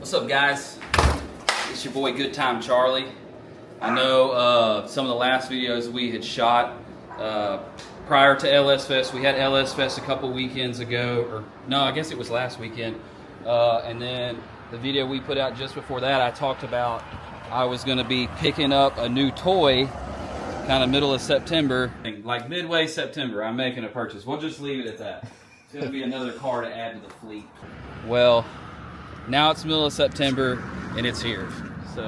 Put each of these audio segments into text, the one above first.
What's up, guys? It's your boy GoodTimeCharlie. I know some of the last videos we had shot prior to LS Fest. We had LS Fest a couple weekends ago, or no, I guess it was last weekend. And then the video we put out just before that, I talked about I was going to be picking up a new toy kind of middle of September. Like midway September, I'm making a purchase. We'll just leave it at that. It's going to be another car to add to the fleet. Well, now it's middle of September and it's here. So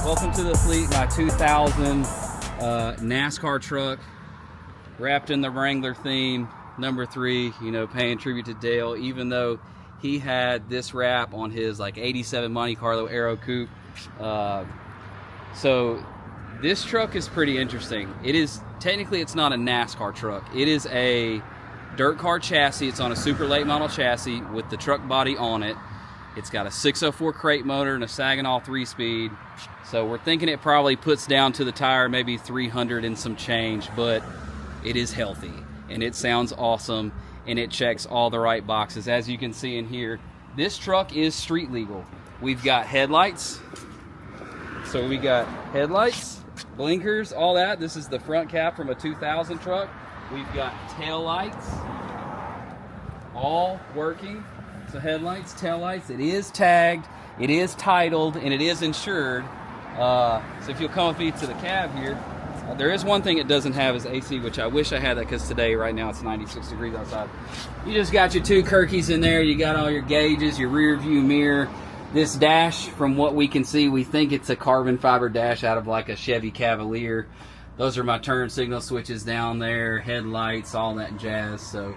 welcome to the fleet, my 2000 Nascar truck, wrapped in the Wrangler theme, number 3, you know, paying tribute to Dale, even though he had this wrap on his like 87 Monte Carlo Aero Coupe. So this truck is pretty interesting. It is, technically it's not a NASCAR truck. It is a dirt car chassis. It's on a super late model chassis with the truck body on it. It's got a 604 crate motor and a Saginaw 3-speed. So we're thinking it probably puts down to the tire maybe 300 and some change, but it is healthy and it sounds awesome and it checks all the right boxes. As you can see in here, this truck is street legal. We've got headlights. So we got headlights, blinkers, all that. This is the front cap from a 2000 truck. We've got tail lights, all working. So headlights, tail lights, it is tagged, it is titled, and it is insured. So if you'll come with me to the cab here, there is one thing it doesn't have is AC, which I wish I had that, because today, right now, it's 96 degrees outside. You just got your 2 Kirkies in there, you got all your gauges, your rear view mirror. This dash, from what we can see, we think it's a carbon fiber dash out of like a Chevy Cavalier. Those are my turn signal switches down there, headlights, all that jazz. So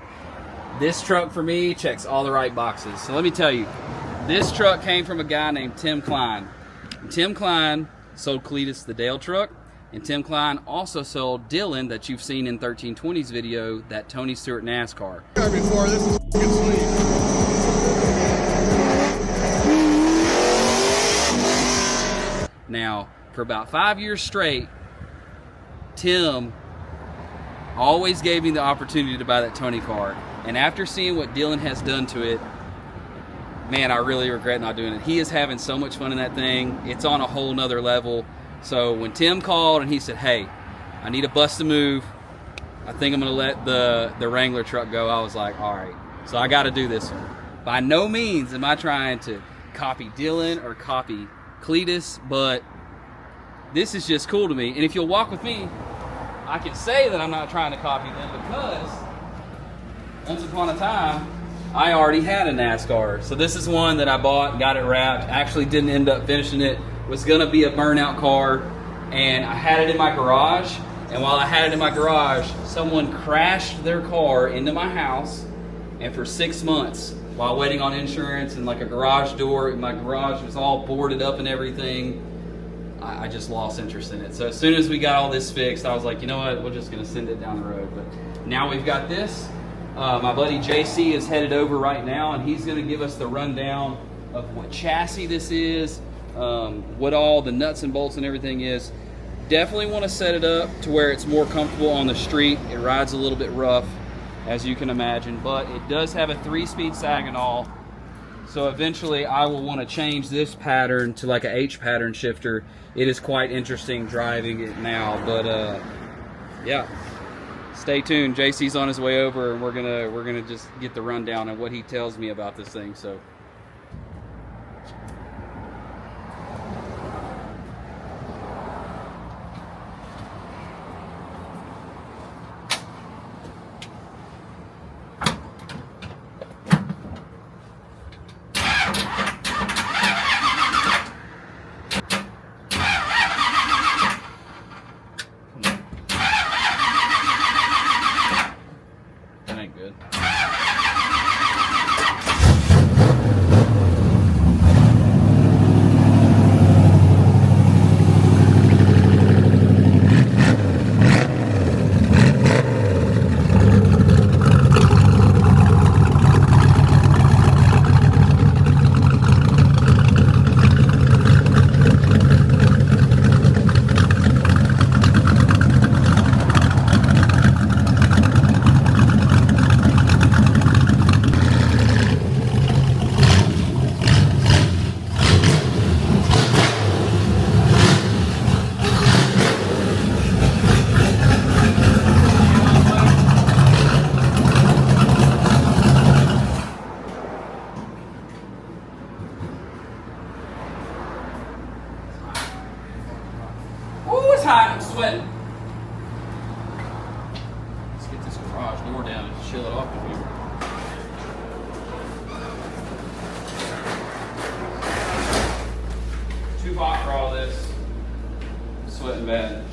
this truck for me checks all the right boxes. So let me tell you, this truck came from a guy named Tim Klein. Tim Klein sold Cletus the Dale truck, and Tim Klein also sold Dylan, that you've seen in 1320's video, that Tony Stewart NASCAR. Before this is sweet. Now, for about 5 years straight, Tim always gave me the opportunity to buy that Tony car. And after seeing what Dylan has done to it, man, I really regret not doing it. He is having so much fun in that thing. It's on a whole nother level. So when Tim called and he said, hey, I need a bus to move, I think I'm going to let the Wrangler truck go, I was like, all right. So I got to do this one. By no means am I trying to copy Dylan or copy Cletus, but this is just cool to me. And if you'll walk with me, I can say that I'm not trying to copy them, because once upon a time, I already had a NASCAR. So this is one that I bought, got it wrapped, actually didn't end up finishing it. Was gonna be a burnout car, and I had it in my garage. And while I had it in my garage, someone crashed their car into my house, and for 6 months, while waiting on insurance and like a garage door, my garage was all boarded up and everything, I just lost interest in it. So as soon as we got all this fixed, I was like, you know what, we're just gonna send it down the road. But now we've got this. My buddy JC is headed over right now, and he's gonna give us the rundown of what chassis this is, what all the nuts and bolts and everything is. Definitely want to set it up to where it's more comfortable on the street. It rides a little bit rough, as you can imagine, but it does have a 3-speed Saginaw. So eventually I will want to change this pattern to like a H pattern shifter. It is quite interesting driving it now, but yeah, stay tuned. JC's on his way over, and we're gonna just get the rundown on what he tells me about this thing. So that ain't good. hot. I'm sweating. Let's get this garage door down and chill it off in here. Too hot for all this. I'm sweating bad.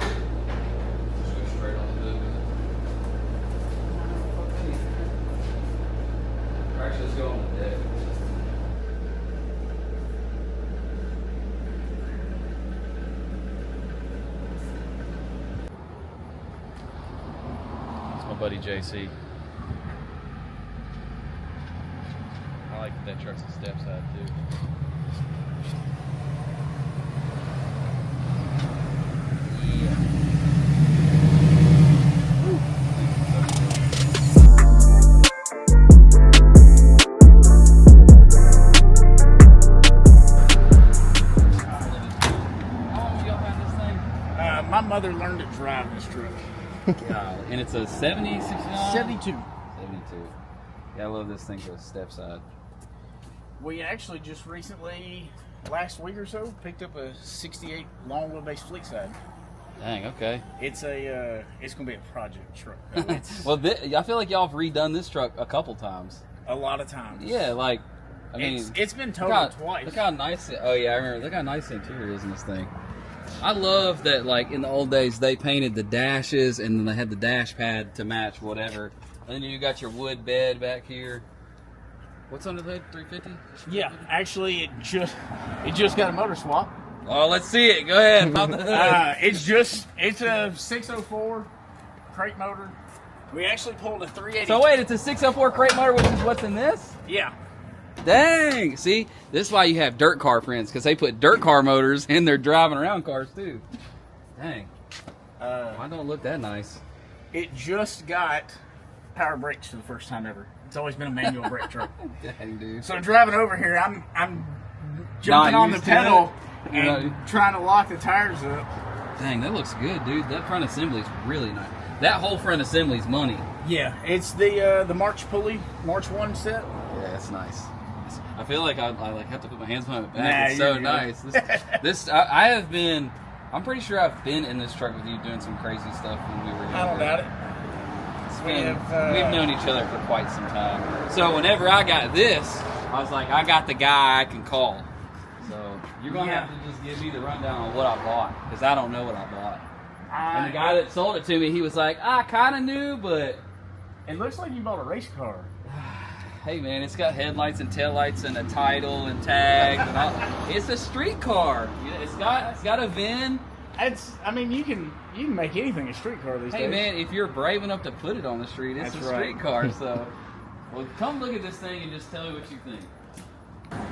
Just go straight on the hood with it. Or actually, let's go on the deck. It's my buddy JC. I like that truck's a step side too. Yeah. How long have y'all had this thing? My mother learned to drive this truck. Golly. And it's a 70, 69? 72. 72. Yeah, I love this thing for a step side. We actually just recently, last week or so, picked up a 68 long wheelbase fleet side. Dang, okay. It's gonna be a project truck. Well, I feel like y'all have redone this truck a couple times. A lot of times. Yeah, like, I mean, it's been totaled twice. Look how nice I remember. Look how nice the interior is in this thing. I love that, like, in the old days, they painted the dashes and then they had the dash pad to match whatever. And then you got your wood bed back here. What's under the hood? 350? Yeah, actually, it just got a motor swap. Oh, let's see it. Go ahead. Pop the hood. It's a 604 crate motor. We actually pulled a 380. So wait, it's a 604 crate motor, which is what's in this? Yeah. Dang! See, this is why you have dirt car friends, because they put dirt car motors in their driving around cars too. Dang. Why don't it look that nice? It just got power brakes for the first time ever. It's always been a manual brake truck. Dang, dude. So driving over here, I'm jumping on the pedal and trying to lock the tires up. Dang, that looks good, dude. That front assembly is really nice. That whole front assembly is money. Yeah, it's the March pulley, March 1 set. Yeah, that's nice. I feel like I like have to put my hands on it back. Nah, It's so you're nice. I have been. I'm pretty sure I've been in this truck with you doing some crazy stuff when we were younger. I don't doubt it. We've known each other for quite some time. So whenever I got this, I was like, I got the guy I can call. So you're going to have to just give me the rundown on what I bought, because I don't know what I bought. And the guy that sold it to me, he was like, I kind of knew, but... It looks like you bought a race car. Hey man, it's got headlights and taillights and a title and tag. And all. It's a street car. It's got a VIN. I mean, you can make anything a street car these days. Hey man, if you're brave enough to put it on the street, it's That's a street right. car. So, well, come look at this thing and just tell me what you think.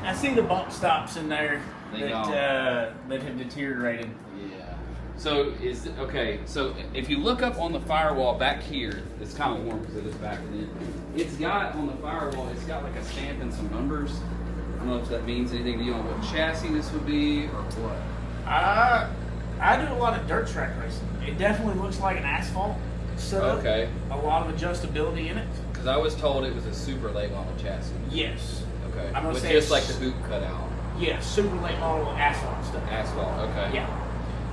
I see the bump stops in there They that have deteriorated. Yeah. So So if you look up on the firewall back here, it's kind of warm because it is back in. It's got on the firewall. It's got like a stamp and some numbers. I don't know if that means anything to you on what chassis this would be or what. I do a lot of dirt track racing. It definitely looks like an asphalt setup. Okay. A lot of adjustability in it. Because I was told it was a super late model chassis. Yes. Okay. I'm gonna With say just it's- like the hoop cut out. Yeah, super late model asphalt stuff. Asphalt. Okay.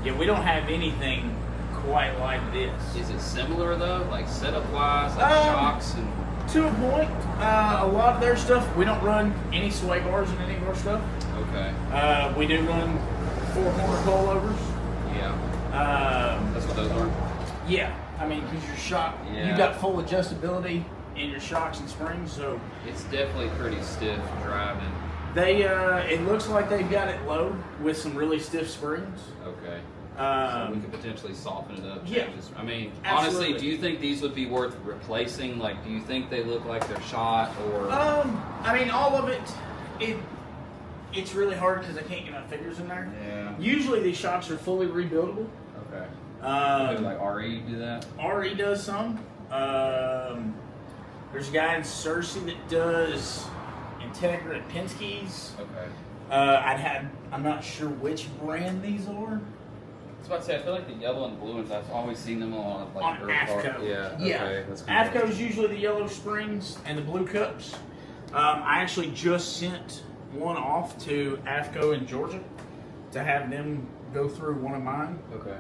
Yeah, we don't have anything quite like this. Is it similar though, like setup wise, like shocks and? To a point, a lot of their stuff, we don't run any sway bars in any of our stuff. Okay. We do run 4-corner coilovers. Yeah. That's what those are. Yeah, I mean, because your shock, Yeah. you got full adjustability in your shocks and springs, so It's definitely pretty stiff driving. they, it looks like they've got it low with some really stiff springs. Okay. So we Um, could potentially soften it up. yeah. Changes. I mean, Absolutely. honestly, do you think these would be worth replacing? Like, do you think they look like they're shot or? I mean, all of it, it's really hard because I can't get my fingers in there. Yeah. Usually these shocks are fully rebuildable. Okay. Um, Like RE do that? RE does some. There's a guy in Sorta that does Integra and Penske's. Okay. I'm not sure which brand these are. I was about to say, I feel like the yellow and blue ones, I've always seen them on like On dirt car. AFCO. Yeah. Yeah. Okay. That's cool. AFCO's usually the yellow springs and the blue cups. I actually just sent one off to AFCO in Georgia. to have them go through one of mine. Okay.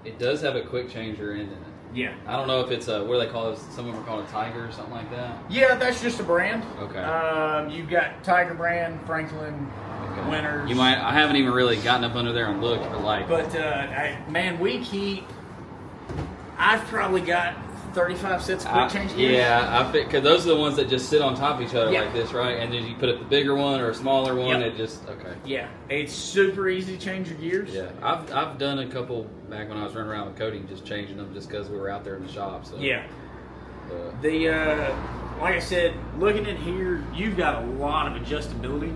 It does have a quick changer in it. Yeah. I don't know if it's a, what do they call it? Some of them are called a Tiger or something like that. Yeah, that's just a brand. Okay. You've got Tiger brand, Franklin, Okay. Winners. You might. I haven't even really gotten up under there and looked, but like. But man, I've probably got 35 sets of quick change gears. Yeah, because those are the ones that just sit on top of each other Yeah. like this, right? And then you put up the bigger one or a smaller one. Yep. It just okay. Yeah, it's super easy to change your gears. Yeah, I've done a couple back when I was running around with Cody, just changing them just because we were out there in the shop. So. Yeah. Like I said, looking in here, you've got a lot of adjustability.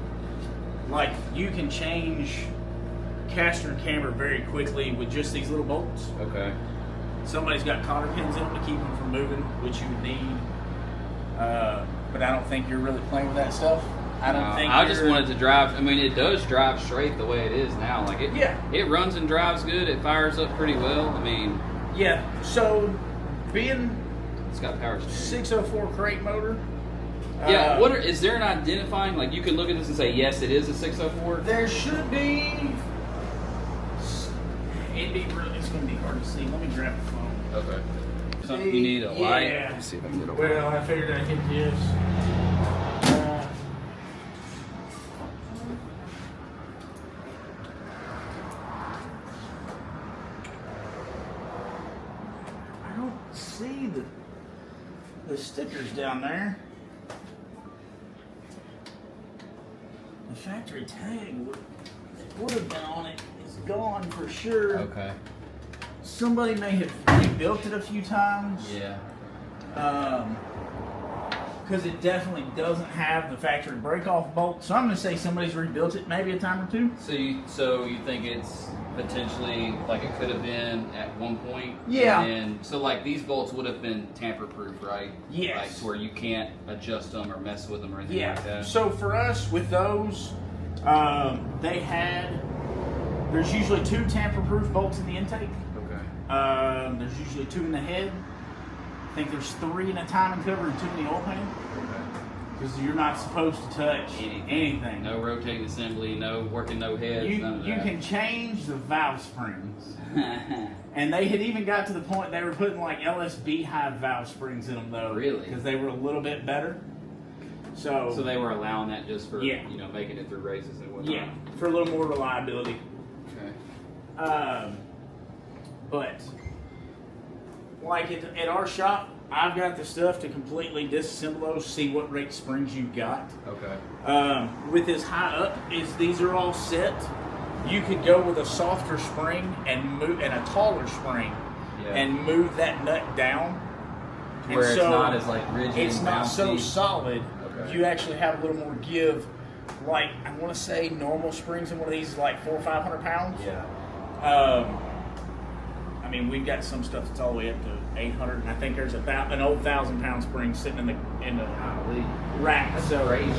Like, you can change caster and camber very quickly with just these little bolts. Okay. Somebody's got cotter pins in them to keep them from moving, which you would need. But I don't think you're really playing with that stuff. I just wanted to drive. I mean, it does drive straight the way it is now. Like it. Yeah. It runs and drives good. It fires up pretty well. I mean. Yeah. So, being it's got power steering. 604 crate motor. Yeah. Is there an identifying? Like you can look at this and say, yes, it is a 604. There should be. It's going to be hard to see. Let me grab the phone. Okay. Something you need a light. Yeah. Let me see if I can get a light. Well, I figured I'd hit this. I don't see the stickers down there. The factory tag would have been on it. It's gone for sure. Okay. Somebody may have rebuilt it a few times. Yeah. Because it definitely doesn't have the factory break-off bolt. So I'm going to say somebody's rebuilt it maybe a time or two. So you think it's potentially like it could have been at one point? Yeah. And so like these bolts would have been tamper-proof, right? Yes. Like to where you can't adjust them or mess with them or anything like that. So for us with those, there's usually 2 tamper-proof bolts in the intake. Okay. There's usually 2 in the head. I think there's 3 in a timing cover and 2 in the oil pan. Okay. Because you're not supposed to touch anything. No rotating assembly, no working no heads, none of You that. can change the valve springs. And they had even got to the point they were putting like LSB high valve springs in them though. Really? Because they were a little bit better. So they were allowing that just for Yeah. making it through races and whatnot. yeah, for a little more reliability. Okay. But like at our shop, I've got the stuff to completely disassemble those, see what rate springs you've got. Okay. With this high up, these are all set. You could go with a softer spring and a taller spring, and move that nut down. Where it's not as like rigid. It's and not so bouncy. solid. Okay. You actually have a little more give. Like I want to say, normal springs in one of these is like 400 or 500 pounds. Yeah. I mean, we've got some stuff that's all the way up to 800, and I think there's an old 1,000-pound spring sitting in the rack. That's so crazy.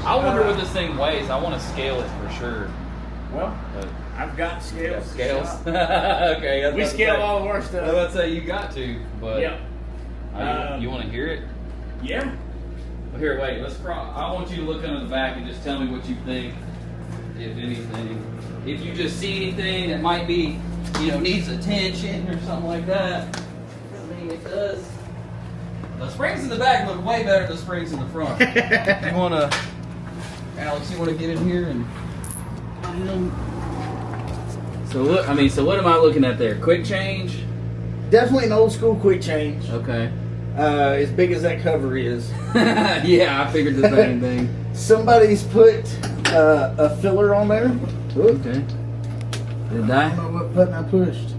I wonder what this thing weighs. I want to scale it for sure. Well, I've got scales. Scales. Okay. We scale all of our stuff. I was about to say you got to, but yeah. You want to hear it? Yeah. Well, here, wait. I want you to look under the back and just tell me what you think, if anything. If you just see anything that might be, needs attention or something like that. I mean, it does. The springs in the back look way better than the springs in the front. You want to, Alex? You want to get in here and? So what am I looking at there? Quick change. Definitely an old school quick change. Okay. As big as that cover is. Yeah, I figured the same thing. Somebody's put a filler on there. Okay. Did I don't know what button I pushed.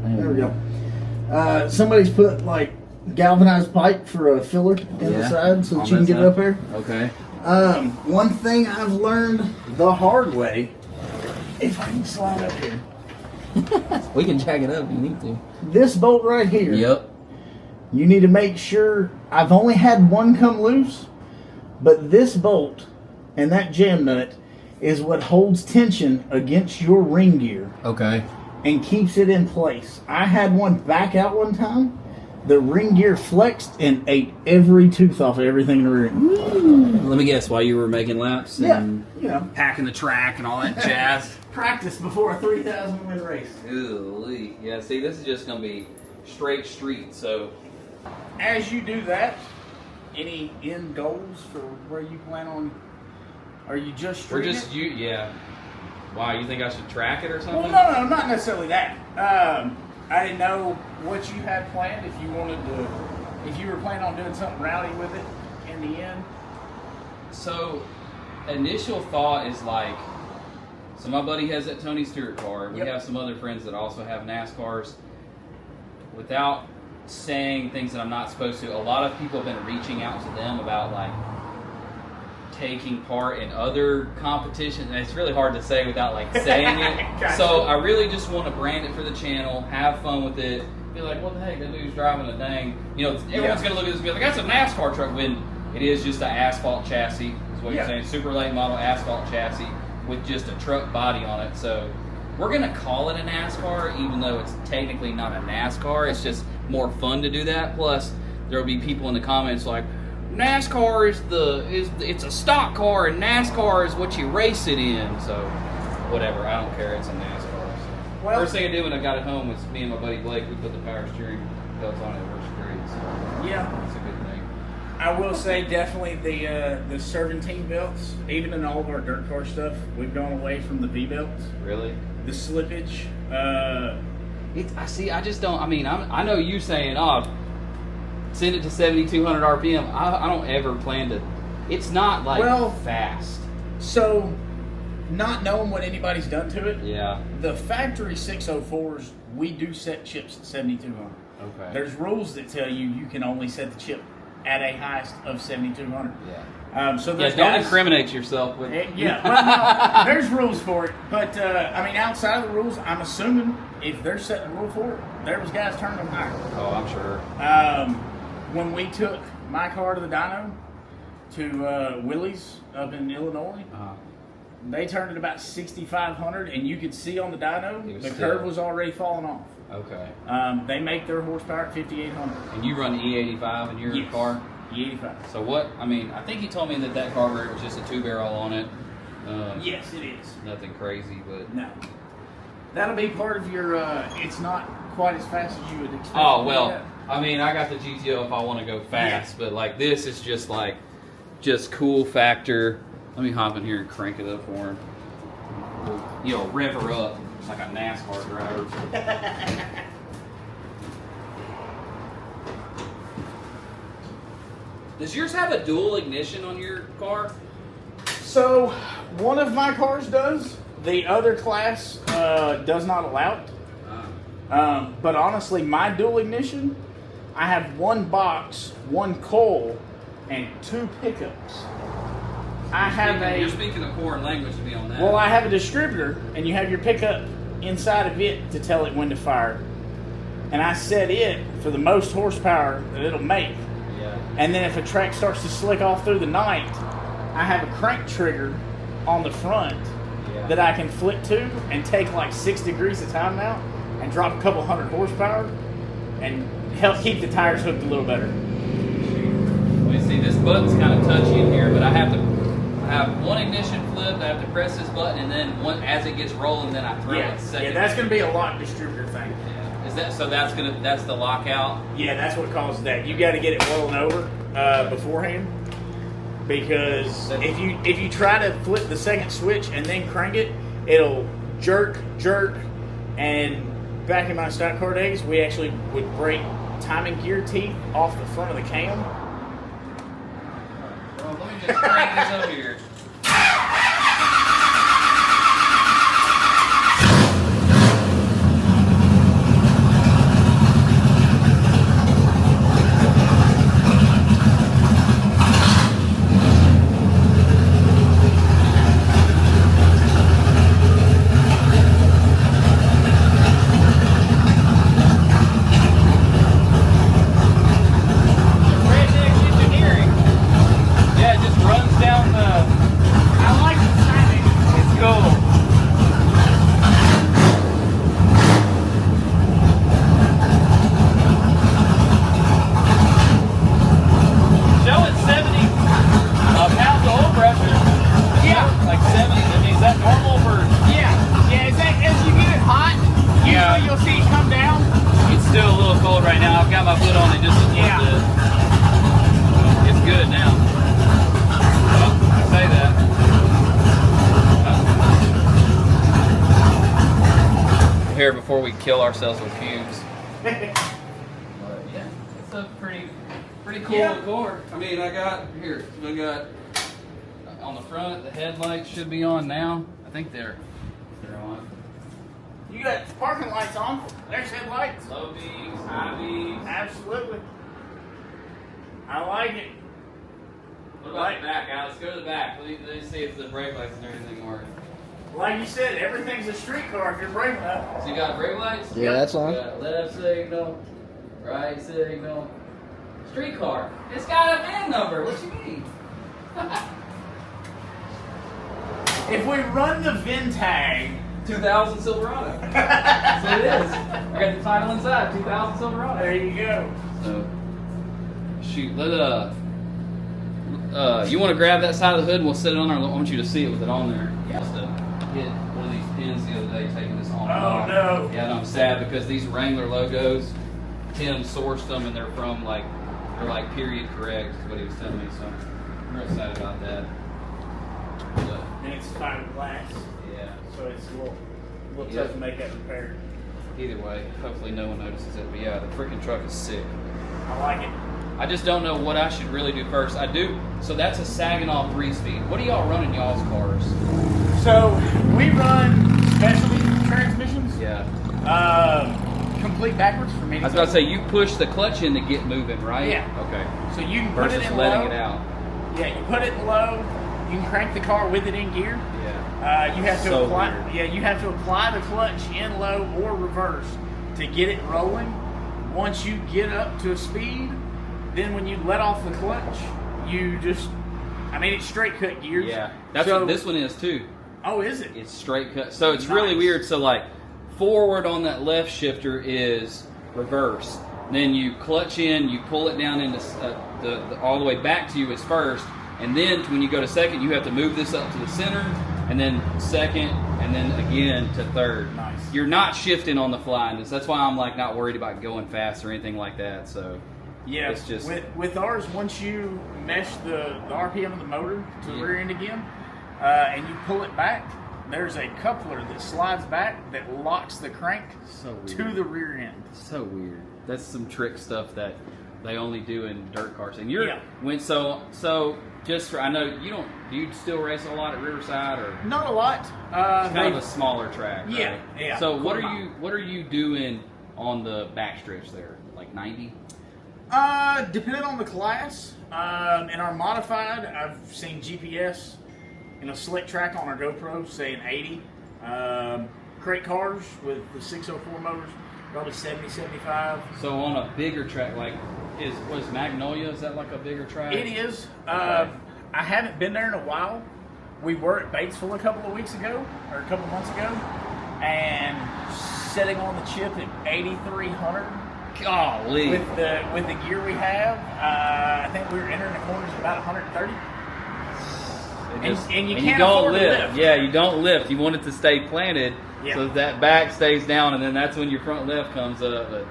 There we go. Somebody's put like galvanized pipe for a filler in the side so that you can get it up there. Okay. One thing I've learned the hard way, if I can slide up here. We can jack it up if you need to. This bolt right here. Yep. You need to make sure, I've only had one come loose, but this bolt and that jam nut is what holds tension against your ring gear. Okay. And keeps it in place. I had one back out one time, the ring gear flexed and ate every tooth off of everything in the rear end. Let me guess, while you were making laps and You know, packing the track and all that jazz. practice before a 3,000 win race. Ooh, yeah, see, this is just going to be straight street, so... As you do that, any end goals for where you plan on? Are you just We're streeting just, it? yeah. Wow, you think I should track it or something? Well, no, not necessarily that. I didn't know what you had planned. If you wanted to, if you were planning on doing something rowdy with it in the end. So, initial thought is like, so my buddy has that Tony Stewart car. We Yep. have some other friends that also have NASCARs. Without saying things that I'm not supposed to, a lot of people have been reaching out to them about like taking part in other competitions, and it's really hard to say without like saying it. Gotcha. So I really just want to brand it for the channel, have fun with it, be like, what the heck, that dude's driving a dang, you know, everyone's gonna look at this and be like, that's a NASCAR truck, when it is just an asphalt chassis, is what you're saying, super late model asphalt chassis with just a truck body on it. So we're gonna call it a NASCAR, even though it's technically not a NASCAR. It's just more fun to do that. Plus, there'll be people in the comments like, NASCAR it's a stock car, and NASCAR is what you race it in. So, whatever. I don't care. It's a NASCAR. So. Well, First thing I did when I got it home was me and my buddy Blake. We put the power steering belts on it. It works great. So yeah, it's a good thing. I will say definitely the serpentine belts. Even in all of our dirt car stuff, we've gone away from the V belts. Really? The slippage. I see. I just don't. I mean, I know you saying, "Oh, send it to 7,200 RPM." I don't ever plan to. It's not like fast. So, not knowing what anybody's done to it. Yeah. The factory 604s, we do set chips at 7,200. Okay. There's rules that tell you can only set the chip at a highest of 7,200. Yeah. So there's don't guys, incriminate yourself with. Yeah, well, no, there's rules for it, but I mean, outside of the rules, I'm assuming if they're setting a rule for it, there was guys turning them higher. Oh, I'm sure. When we took my car to the dyno to Willie's up in Illinois, they turned it about 6,500, and you could see on the dyno the curve was already falling off. Okay. They make their horsepower at 5,800. And you run E85 in your car? E85. So what, I mean, I think he told me that carburetor was just a 2-barrel on it. Yes, it is. Nothing crazy, but... No. That'll be part of your, it's not quite as fast as you would expect. Oh, well, I mean, I got the GTO if I want to go fast, but like this is just like, just cool factor. Let me hop in here and crank it up for him. You know, rev her up like a NASCAR driver. Does yours have a dual ignition on your car? So, one of my cars does. The other class does not allow it. But honestly, my dual ignition, I have one box, one coil, and 2 pickups. You're speaking a foreign language to me on that. Well, I have a distributor, and you have your pickup inside of it to tell it when to fire. And I set it for the most horsepower that it'll make. Yeah. And then if a track starts to slick off through the night, I have a crank trigger on the front that I can flip to and take like 6 degrees of time out and drop a couple hundred horsepower and help keep the tires hooked a little better. Let me see, this button's kind of touchy in here, but I have one ignition flip, I have to press this button, and then as it gets rolling, then I throw it second. Yeah, that's going to be a lock distributor thing. Yeah. Is that so? That's the lockout. Yeah, that's what causes that. You got to get it rolling over beforehand, because if you try to flip the second switch and then crank it, it'll jerk, and back in my stock car days, we actually would break timing gear teeth off the front of the cam. Well, let me just crank this up here. Yeah, it just runs down the my foot on it just a little bit. It's good now. Well, I say that. Here before we kill ourselves with fumes. But yeah, it's a pretty cool car. I mean, I got on the front, the headlights should be on now. I think they're on. You got parking lights on. There's headlights. Low beams, high beams. Absolutely. I like it. What about the back, Alex? Go to the back. Let me see if the brake lights and everything work. Like you said, everything's a street car if you're brave enough. So you got brake lights? Yeah, that's on. You got left signal, right signal. Street car. It's got a VIN number. What you mean? If we run the VIN tag, 2000 Silverado. That's what it is. I got the title inside. 2000 Silverado. there you go. So, shoot. You want to grab that side of the hood and we'll set it on there. I want you to see it with it on there. I must have hit one of these pins the other day taking this on. Oh no. Yeah, and I'm sad because these Wrangler logos, Tim sourced them and they're like period correct is what he was telling me. So I'm real excited about that. But, And it's fiberglass, yeah. so it's a little Yeah. tough to make that repair. Either way, hopefully no one notices it. But yeah, the freaking truck is sick. I like it. I just don't know what I should really do first. I do. So that's a Saginaw 3-speed. What do y'all run in y'all's cars? So we run specialty transmissions. Yeah. Complete backwards for me. I was about to say you push the clutch in to get moving, right? Yeah. Okay. So you can put Versus it in letting low. it out. Yeah, you put it in low. You can crank the car with it in gear. Yeah. You have to So apply. weird. Yeah, you have to apply the clutch in low or reverse to get it rolling. Once you get up to a speed, then when you let off the clutch, you just. I mean, it's straight cut gears. Yeah. That's So- what this one is too. Oh, is it? It's straight cut. So it's really Nice. weird. So like forward on that left shifter is reverse. Then you clutch in, you pull it down into the all the way back to you is first, and then when you go to second, you have to move this up to the center, and then second, and then again to third. Nice. You're not shifting on the fly in this. That's why I'm like not worried about going fast or anything like that. So Yeah, it's just with ours, once you mesh the RPM of the motor to the Yeah. rear end again, and you pull it back, there's a coupler that slides back that locks the crank so to weird. the rear end. So weird. That's some trick stuff that they only do in dirt cars. And you're Yeah. just for I know you don't. Do you still race a lot at Riverside or? Not a lot. It's kind They- of a smaller track. Yeah, Right? yeah. So what Quarter are you doing on the backstretch there? Like 90? Depending on the class. In our modified, I've seen GPS in a slick track on our GoPro saying 80. Crate cars with the 604 motors, probably 70, 75. So on a bigger track, like was Magnolia? Is that like a bigger track? It is. I haven't been there in a while. We were at Batesville a couple of weeks ago, or a couple months ago, and sitting on the chip at 8,300 Golly. with the gear we have. I think we were entering the corners at about 130. And you can't don't afford to lift. Yeah, you don't lift. You want it to stay planted Yeah. so that back stays down, and then that's when your front left comes up. But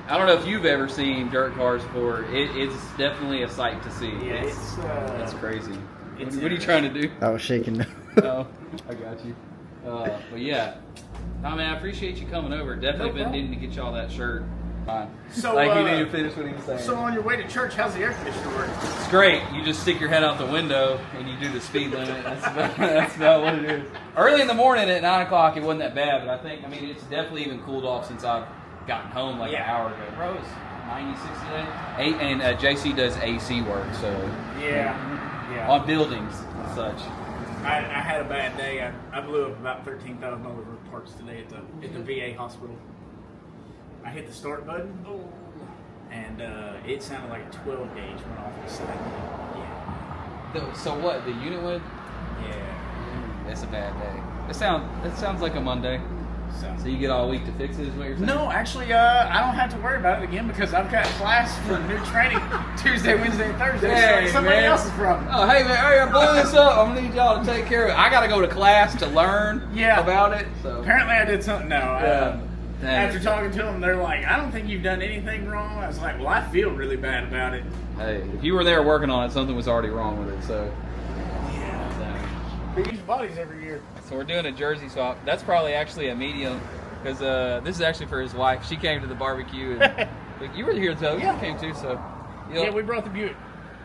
I don't know if you've ever seen dirt cars before. It's definitely a sight to see. Yeah, it's crazy. it's What are you trying to do? I was shaking. Oh, I got you. But yeah, I mean, I appreciate you coming over. Definitely No been problem. needing to get y'all that shirt. Fine. So, like you need to finish what he was saying. So on your way to church, how's the air conditioner work? It's great. You just stick your head out the window and you do the speed limit. That's about what it is. Early in the morning at 9 o'clock, it wasn't that bad, but I mean, it's definitely even cooled off since I've gotten home like an hour ago. Bro, it's 96 today. And JC does AC work, so Yeah. on buildings and such. I had a bad day. I blew up about $13,000 worth of parts today at the VA hospital. I hit the start button, and it sounded like a 12 gauge went off the side. Yeah. So what? The unit went? Yeah. It's a bad day. It sounds like a Monday. So you get all week to fix it, is what you're saying? No, actually, I don't have to worry about it again because I've got class for new training Tuesday, Wednesday, and Thursday. So Hey, it's somebody man. else's problem. Oh, hey man, I blew this up. I'm gonna need y'all to take care of it. I gotta go to class to learn Yeah. about it. So Apparently, I did something. No, Yeah. After talking to them, they're like, I don't think you've done anything wrong. I was like, well, I feel really bad about it. Hey, if you were there working on it, something was already wrong with it. So Yeah. We use bodies every year. we're doing a jersey swap. That's probably actually a medium because this is actually for his wife. She came to the barbecue. And, you were here though. Yeah. You came too. So Yeah, we brought the Buick.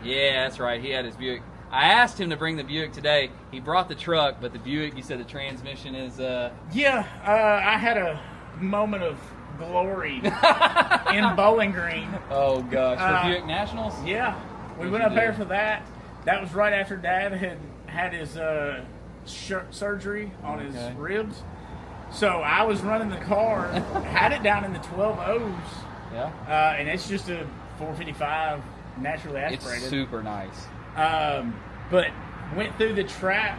Yeah, that's right. He had his Buick. I asked him to bring the Buick today. He brought the truck, but the Buick, you said the transmission is... Yeah, I had a moment of glory in Bowling Green. Oh, gosh. For Buick Nationals? Yeah, we went up there for that. That was right after Dad had his surgery on his ribs. So I was running the car, had it down in the 12 O's. Yeah. And it's just a 455 naturally aspirated. It's super nice. But went through the trap,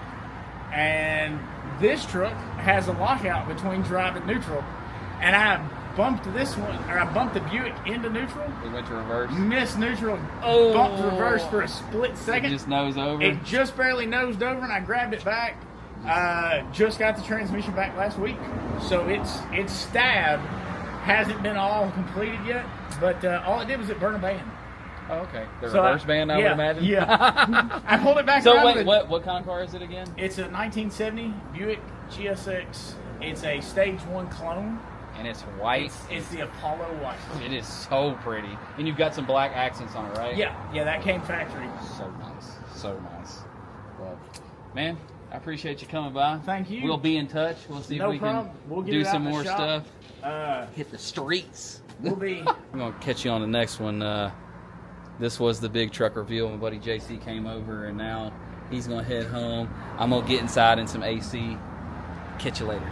and this truck has a lockout between drive and neutral, and I bumped the Buick into neutral. It went to reverse. Missed neutral, bumped reverse for a split second. It just nosed over. It just barely nosed over, and I grabbed it back. Just got the transmission back last week, so it's stabbed. Hasn't been all completed yet, but all it did was it burned a band. Oh, okay. The reverse band, I would imagine? Yeah. I pulled it back So around. wait, what kind of car is it again? It's a 1970 Buick GSX. It's a Stage 1 clone. And it's white. It's the Apollo white. It is so pretty. And you've got some black accents on it, right? Yeah, that came factory. So nice. So nice. Well, man, I appreciate you coming by. Thank you. We'll be in touch. We'll see if we can do some more stuff. Hit the streets. We'll be... I'm going to catch you on the next one. This was the big truck reveal. My buddy JC came over, and now he's going to head home. I'm going to get inside in some AC. Catch you later.